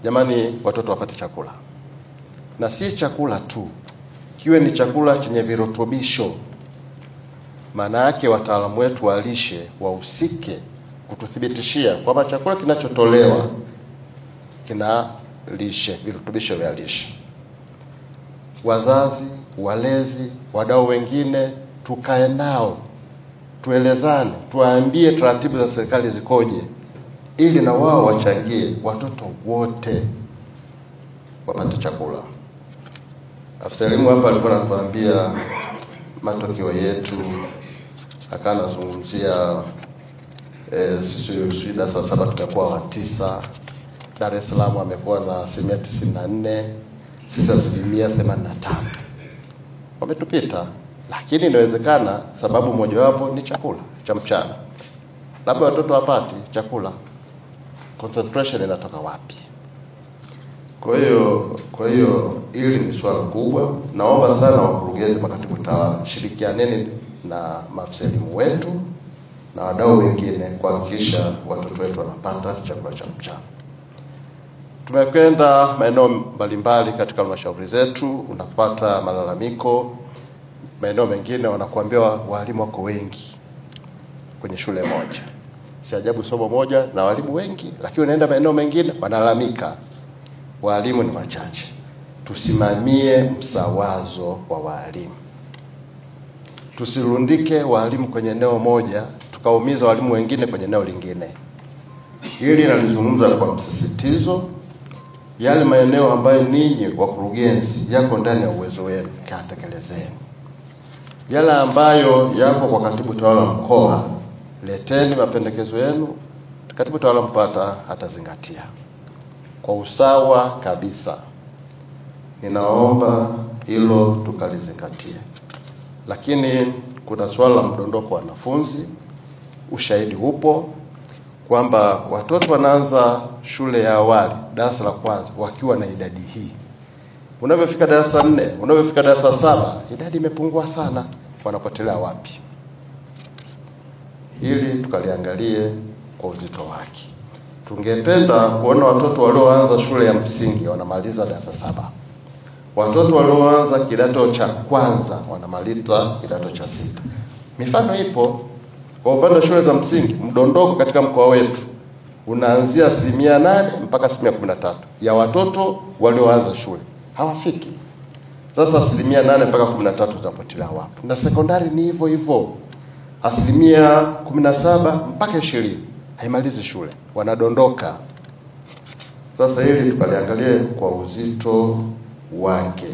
jamani, watoto wapate chakula, na si chakula tu, kiwe ni chakula chenye virutubisho. Maana yake wataalamu wetu wa lishe wahusike kututhibitishia kwamba chakula kinachotolewa kina lishe, virutubisho vya lishe. Wazazi, walezi, wadau wengine, tukae nao, tuelezane, tuwaambie taratibu za serikali zikoje, ili na wao wachangie watoto wote wapate chakula. Afisa elimu hapa alikuwa anatuambia matokeo yetu, akanazungumzia sisi darasa 7 tutakuwa wa 9, Dar es Salaam amekuwa na 94, sisi 85. Wametupita, lakini inawezekana sababu mojawapo ni chakula cha mchana. Labda watoto wapati chakula, concentration inatoka wapi? Kwa hiyo hili ni swala kubwa. Naomba sana wakurugenzi, makatibu tawala, shirikianeni na maafisa elimu wetu na wadau wengine kuhakikisha watoto wetu wanapata chakula cha mchana. Tumekwenda maeneo mbalimbali katika halmashauri zetu, unapata malalamiko. Maeneo mengine wanakuambia walimu wako wengi kwenye shule moja. Si ajabu somo moja na walimu wengi, lakini unaenda maeneo mengine wanalalamika walimu ni wachache. Tusimamie msawazo wa walimu. Tusirundike walimu kwenye eneo moja tukaumiza walimu wengine kwenye eneo lingine. Hili nalizungumza kwa msisitizo. Yale maeneo ambayo ninyi wakurugenzi yako ndani ya uwezo wenu, katekelezeni. Yale ambayo yako kwa katibu tawala mkoa, leteni mapendekezo yenu, katibu tawala mpata atazingatia kwa usawa kabisa. Ninaomba hilo tukalizingatie. Lakini kuna swala la mdondoko wa wanafunzi. Ushahidi upo kwamba watoto wanaanza shule ya awali, darasa la kwanza, wakiwa na idadi hii. Unavyofika darasa 4, unavyofika darasa 7, idadi imepungua sana. Wanapotelea wapi? Hili tukaliangalie kwa uzito wake. Tungependa kuona watoto walioanza shule ya msingi wanamaliza darasa 7. Watoto walioanza kidato cha kwanza wanamaliza kidato cha 6. Mifano ipo. Kwa upande wa shule za msingi, mdondoko katika mkoa wetu unaanzia 8% mpaka 13% ya watoto walioanza shule hawafiki. Sasa 8% mpaka 13% zinapotelea wapi? Na sekondari ni hivyo hivyo. 17% mpaka 20% haimalizi shule, wanadondoka. Sasa hili tukaliangalie kwa uzito wake.